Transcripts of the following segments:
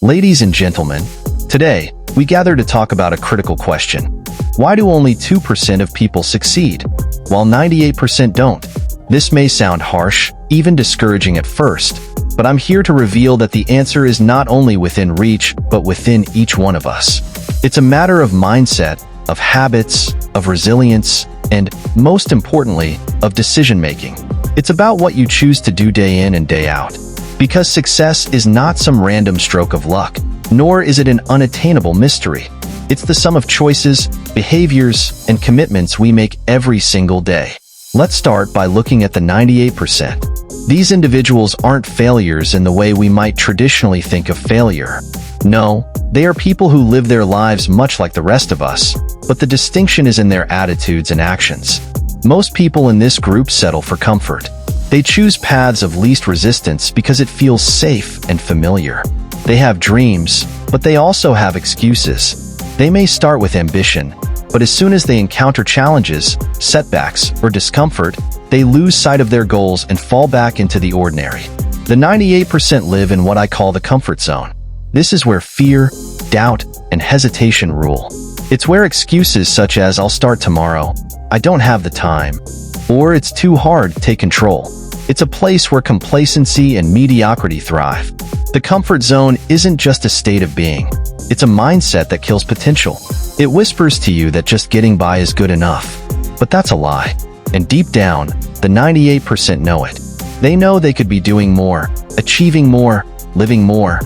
Ladies and gentlemen, today we gather to talk about a critical question. Why do only 2% of people succeed, while 98% don't? This may sound harsh, even discouraging at first, but I'm here to reveal that the answer is not only within reach, but within each one of us. It's a matter of mindset, of habits, of resilience, and, most importantly, of decision-making. It's about what you choose to do day in and day out. Because success is not some random stroke of luck, nor is it an unattainable mystery. It's the sum of choices, behaviors, and commitments we make every single day. Let's start by looking at the 98%. These individuals aren't failures in the way we might traditionally think of failure. No, they are people who live their lives much like the rest of us, but the distinction is in their attitudes and actions. Most people in this group settle for comfort. They choose paths of least resistance because it feels safe and familiar. They have dreams, but they also have excuses. They may start with ambition, but as soon as they encounter challenges, setbacks, or discomfort, they lose sight of their goals and fall back into the ordinary. The 98% live in what I call the comfort zone. This is where fear, doubt, and hesitation rule. It's where excuses such as "I'll start tomorrow," "I don't have the time," or "it's too hard" take control. It's a place where complacency and mediocrity thrive. The comfort zone isn't just a state of being. It's a mindset that kills potential. It whispers to you that just getting by is good enough. But that's a lie. And deep down, the 98% know it. They know they could be doing more, achieving more, living more.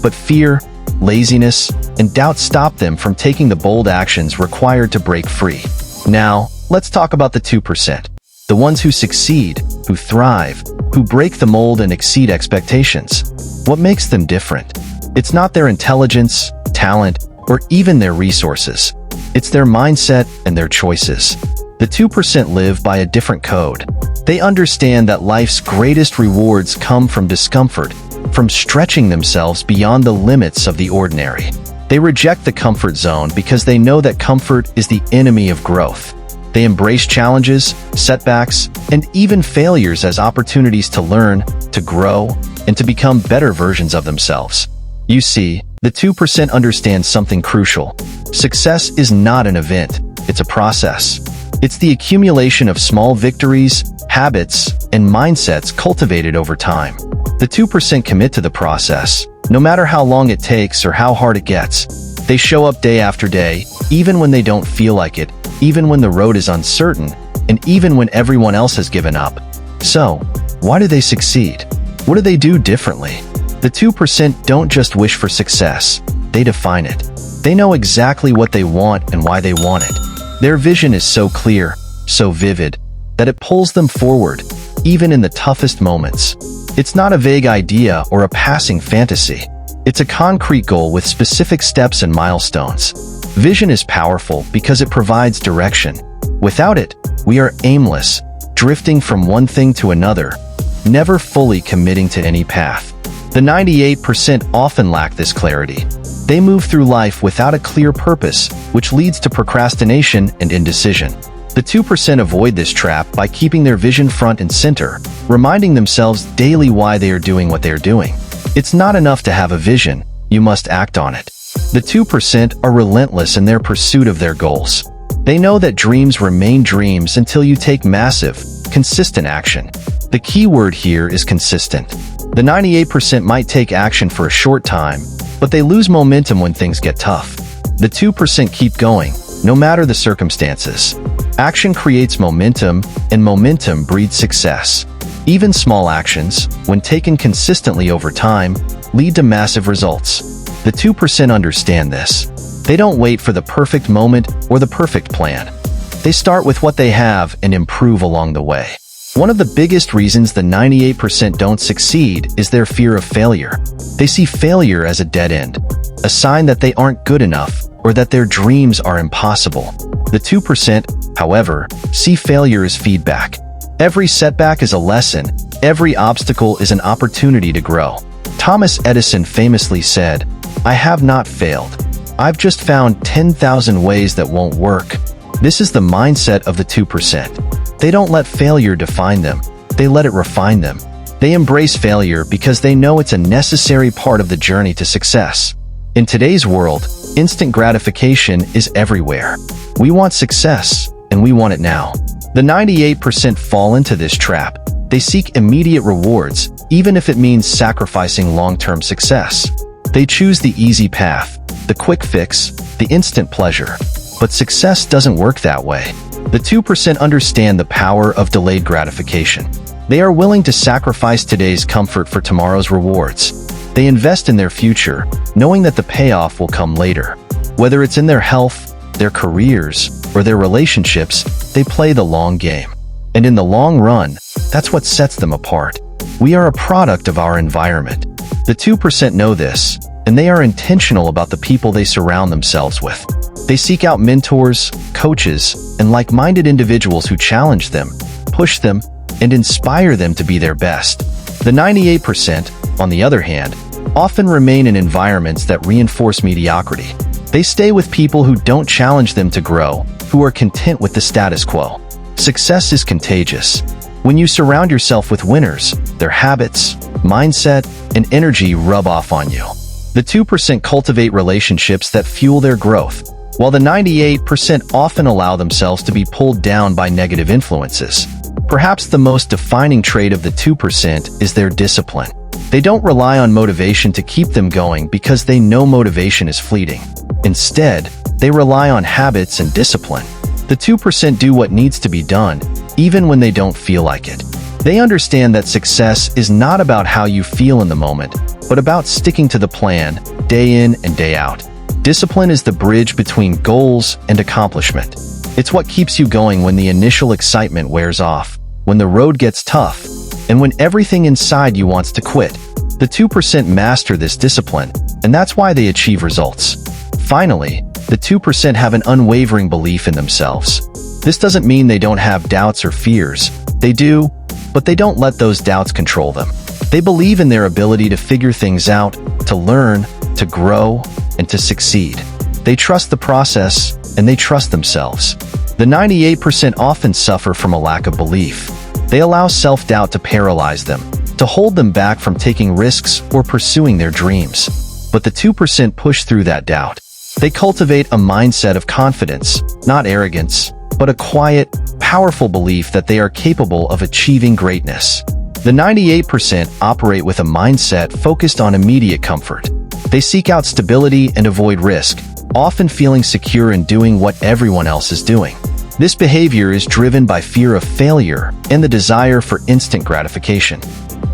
But fear, laziness, and doubt stop them from taking the bold actions required to break free. Now, let's talk about the 2%. The ones who succeed, who thrive, who break the mold and exceed expectations. What makes them different? It's not their intelligence, talent, or even their resources. It's their mindset and their choices. The 2% live by a different code. They understand that life's greatest rewards come from discomfort, from stretching themselves beyond the limits of the ordinary. They reject the comfort zone because they know that comfort is the enemy of growth. They embrace challenges, setbacks, and even failures as opportunities to learn, to grow, and to become better versions of themselves. You see, the 2% understand something crucial. Success is not an event, it's a process. It's the accumulation of small victories, habits, and mindsets cultivated over time. The 2% commit to the process, no matter how long it takes or how hard it gets. They show up day after day, even when they don't feel like it, even when the road is uncertain, and even when everyone else has given up. So, why do they succeed? What do they do differently? The 2% don't just wish for success, they define it. They know exactly what they want and why they want it. Their vision is so clear, so vivid, that it pulls them forward, even in the toughest moments. It's not a vague idea or a passing fantasy. It's a concrete goal with specific steps and milestones. Vision is powerful because it provides direction. Without it, we are aimless, drifting from one thing to another, never fully committing to any path. The 98% often lack this clarity. They move through life without a clear purpose, which leads to procrastination and indecision. The 2% avoid this trap by keeping their vision front and center, reminding themselves daily why they are doing what they are doing. It's not enough to have a vision, you must act on it. The 2% are relentless in their pursuit of their goals. They know that dreams remain dreams until you take massive, consistent action. The key word here is consistent. The 98% might take action for a short time, but they lose momentum when things get tough. The 2% keep going, no matter the circumstances. Action creates momentum, and momentum breeds success. Even small actions, when taken consistently over time, lead to massive results. The 2% understand this. They don't wait for the perfect moment or the perfect plan. They start with what they have and improve along the way. One of the biggest reasons the 98% don't succeed is their fear of failure. They see failure as a dead end, a sign that they aren't good enough or that their dreams are impossible. The 2%, however, see failure as feedback. Every setback is a lesson, every obstacle is an opportunity to grow. Thomas Edison famously said, "I have not failed. I've just found 10,000 ways that won't work." This is the mindset of the 2%. They don't let failure define them, they let it refine them. They embrace failure because they know it's a necessary part of the journey to success. In today's world, instant gratification is everywhere. We want success, and we want it now. The 98% fall into this trap. They seek immediate rewards, even if it means sacrificing long-term success. They choose the easy path, the quick fix, the instant pleasure. But success doesn't work that way. The 2% understand the power of delayed gratification. They are willing to sacrifice today's comfort for tomorrow's rewards. They invest in their future, knowing that the payoff will come later. Whether it's in their health, their careers, or their relationships, they play the long game. And in the long run, that's what sets them apart. We are a product of our environment. The 2% know this, and they are intentional about the people they surround themselves with. They seek out mentors, coaches, and like-minded individuals who challenge them, push them, and inspire them to be their best. The 98%, on the other hand, often remain in environments that reinforce mediocrity. They stay with people who don't challenge them to grow, who are content with the status quo. Success is contagious. When you surround yourself with winners, their habits, mindset, and energy rub off on you. The 2% cultivate relationships that fuel their growth, while the 98% often allow themselves to be pulled down by negative influences. Perhaps the most defining trait of the 2% is their discipline. They don't rely on motivation to keep them going because they know motivation is fleeting. Instead, they rely on habits and discipline. The 2% do what needs to be done, even when they don't feel like it. They understand that success is not about how you feel in the moment, but about sticking to the plan, day in and day out. Discipline is the bridge between goals and accomplishment. It's what keeps you going when the initial excitement wears off, when the road gets tough, and when everything inside you wants to quit. The 2% master this discipline, and that's why they achieve results. Finally, the 2% have an unwavering belief in themselves. This doesn't mean they don't have doubts or fears. They do, but they don't let those doubts control them. They believe in their ability to figure things out, to learn, to grow, and to succeed. They trust the process, and they trust themselves. The 98% often suffer from a lack of belief. They allow self-doubt to paralyze them, to hold them back from taking risks or pursuing their dreams. But the 2% push through that doubt. They cultivate a mindset of confidence, not arrogance, but a quiet, powerful belief that they are capable of achieving greatness. The 98% operate with a mindset focused on immediate comfort. They seek out stability and avoid risk, often feeling secure in doing what everyone else is doing. This behavior is driven by fear of failure and the desire for instant gratification.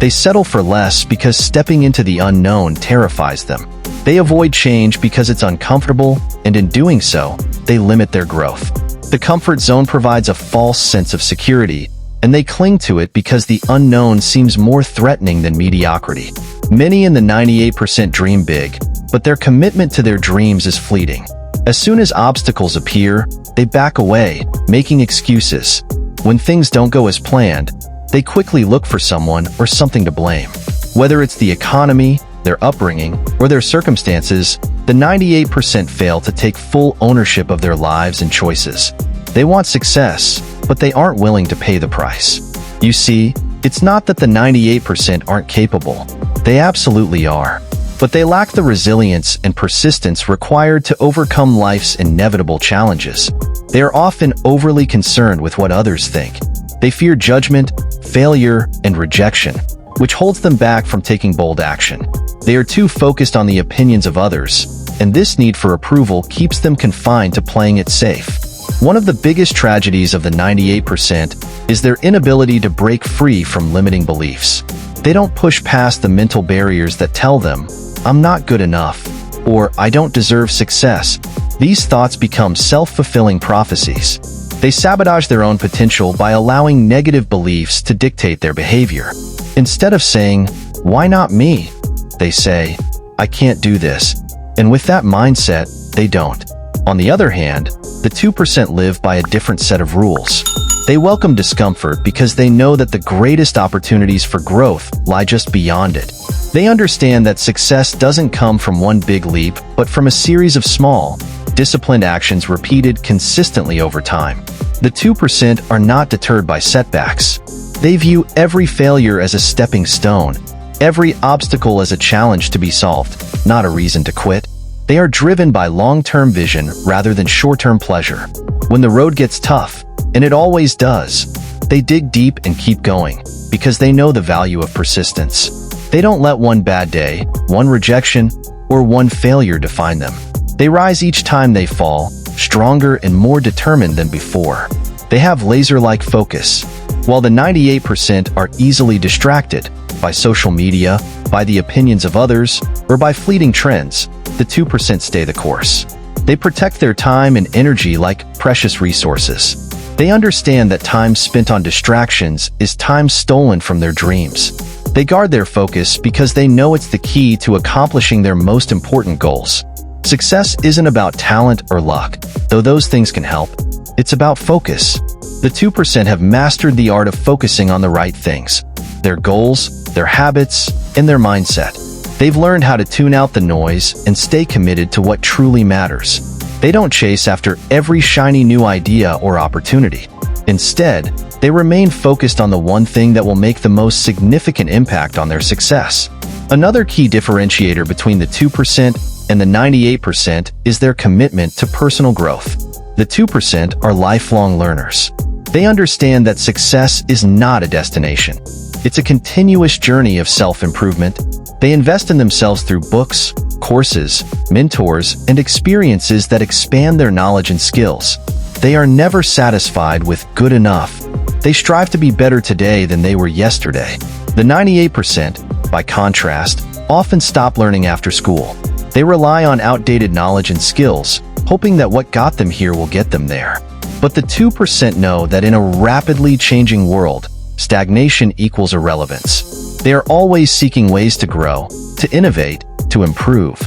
They settle for less because stepping into the unknown terrifies them. They avoid change because it's uncomfortable, and in doing so, they limit their growth. The comfort zone provides a false sense of security, and they cling to it because the unknown seems more threatening than mediocrity. Many in the 98% dream big, but their commitment to their dreams is fleeting. As soon as obstacles appear, they back away, making excuses. When things don't go as planned, they quickly look for someone or something to blame. Whether it's the economy, their upbringing, or their circumstances, the 98% fail to take full ownership of their lives and choices. They want success, but they aren't willing to pay the price. You see, it's not that the 98% aren't capable. They absolutely are. But they lack the resilience and persistence required to overcome life's inevitable challenges. They are often overly concerned with what others think. They fear judgment, failure, and rejection, which holds them back from taking bold action. They are too focused on the opinions of others, and this need for approval keeps them confined to playing it safe. One of the biggest tragedies of the 98% is their inability to break free from limiting beliefs. They don't push past the mental barriers that tell them, "I'm not good enough," or "I don't deserve success." These thoughts become self-fulfilling prophecies. They sabotage their own potential by allowing negative beliefs to dictate their behavior. Instead of saying, "Why not me?" they say, "I can't do this." And with that mindset, they don't. On the other hand, the 2% live by a different set of rules. They welcome discomfort because they know that the greatest opportunities for growth lie just beyond it. They understand that success doesn't come from one big leap, but from a series of small, disciplined actions repeated consistently over time. The 2% are not deterred by setbacks. They view every failure as a stepping stone, every obstacle as a challenge to be solved, not a reason to quit. They are driven by long-term vision rather than short-term pleasure. When the road gets tough, and it always does, they dig deep and keep going, because they know the value of persistence. They don't let one bad day, one rejection, or one failure define them. They rise each time they fall, stronger and more determined than before. They have laser-like focus. While the 98% are easily distracted by social media, by the opinions of others, or by fleeting trends, the 2% stay the course. They protect their time and energy like precious resources. They understand that time spent on distractions is time stolen from their dreams. They guard their focus because they know it's the key to accomplishing their most important goals. Success isn't about talent or luck, though those things can help. It's about focus. The 2% have mastered the art of focusing on the right things: their goals, their habits, and their mindset. They've learned how to tune out the noise and stay committed to what truly matters. They don't chase after every shiny new idea or opportunity. Instead, they remain focused on the one thing that will make the most significant impact on their success. Another key differentiator between the 2% and the 98% is their commitment to personal growth. The 2% are lifelong learners. They understand that success is not a destination. It's a continuous journey of self-improvement. They invest in themselves through books, courses, mentors, and experiences that expand their knowledge and skills. They are never satisfied with good enough. They strive to be better today than they were yesterday. The 98%, by contrast, often stop learning after school. They rely on outdated knowledge and skills, hoping that what got them here will get them there. But the 2% know that in a rapidly changing world, stagnation equals irrelevance. They are always seeking ways to grow, to innovate, to improve.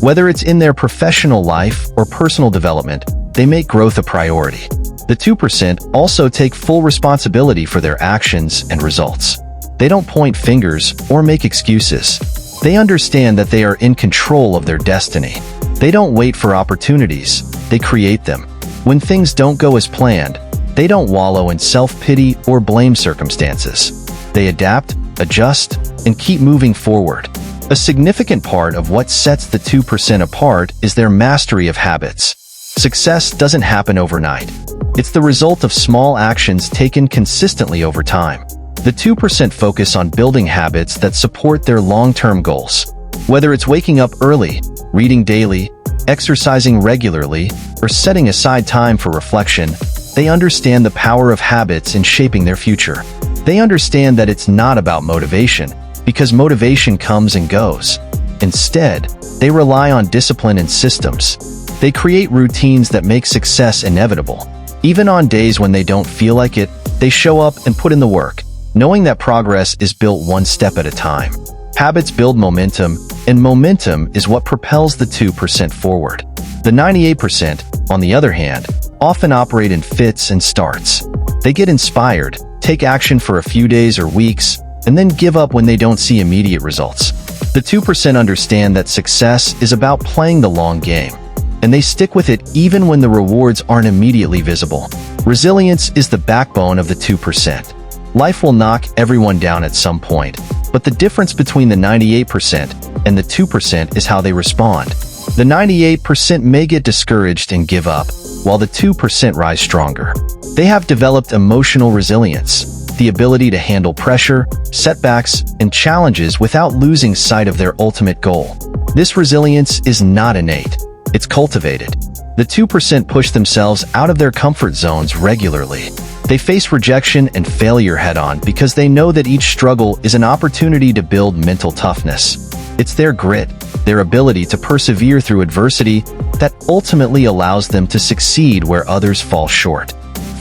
Whether it's in their professional life or personal development, they make growth a priority. The 2% also take full responsibility for their actions and results. They don't point fingers or make excuses. They understand that they are in control of their destiny. They don't wait for opportunities, they create them. When things don't go as planned, they don't wallow in self-pity or blame circumstances. They adapt, adjust, and keep moving forward. A significant part of what sets the 2% apart is their mastery of habits. Success doesn't happen overnight. It's the result of small actions taken consistently over time. The 2% focus on building habits that support their long-term goals. Whether it's waking up early, reading daily, exercising regularly, or setting aside time for reflection, they understand the power of habits in shaping their future. They understand that it's not about motivation, because motivation comes and goes. Instead, they rely on discipline and systems. They create routines that make success inevitable. Even on days when they don't feel like it, they show up and put in the work, knowing that progress is built one step at a time. Habits build momentum, and momentum is what propels the 2% forward. The 98%, on the other hand, often operate in fits and starts. They get inspired, take action for a few days or weeks, and then give up when they don't see immediate results. The 2% understand that success is about playing the long game, and they stick with it even when the rewards aren't immediately visible. Resilience is the backbone of the 2%. Life will knock everyone down at some point, but the difference between the 98% and the 2% is how they respond. The 98% may get discouraged and give up, while the 2% rise stronger. They have developed emotional resilience, the ability to handle pressure, setbacks, and challenges without losing sight of their ultimate goal. This resilience is not innate, it's cultivated. The 2% push themselves out of their comfort zones regularly. They face rejection and failure head-on because they know that each struggle is an opportunity to build mental toughness. It's their grit, their ability to persevere through adversity, that ultimately allows them to succeed where others fall short.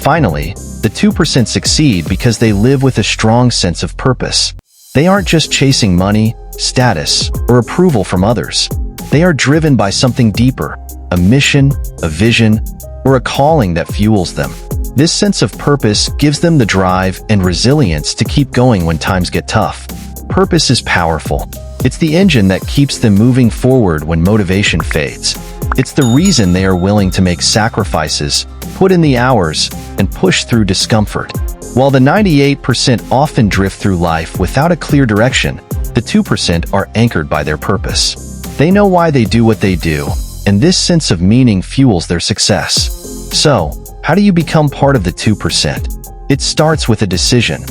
Finally, the 2% succeed because they live with a strong sense of purpose. They aren't just chasing money, status, or approval from others. They are driven by something deeper, a mission, a vision, or a calling that fuels them. This sense of purpose gives them the drive and resilience to keep going when times get tough. Purpose is powerful. It's the engine that keeps them moving forward when motivation fades. It's the reason they are willing to make sacrifices, put in the hours, and push through discomfort. While the 98% often drift through life without a clear direction, the 2% are anchored by their purpose. They know why they do what they do, and this sense of meaning fuels their success. So, how do you become part of the 2%? It starts with a decision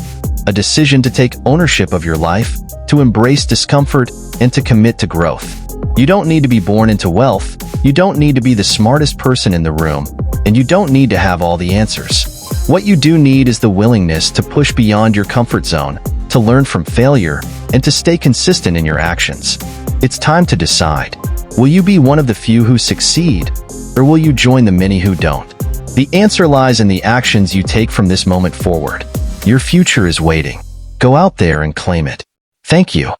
to take ownership of your life, to embrace discomfort, and to commit to growth. You don't need to be born into wealth, you don't need to be the smartest person in the room, and you don't need to have all the answers. What you do need is the willingness to push beyond your comfort zone, to learn from failure, and to stay consistent in your actions. It's time to decide. Will you be one of the few who succeed, or will you join the many who don't? The answer lies in the actions you take from this moment forward. Your future is waiting. Go out there and claim it. Thank you.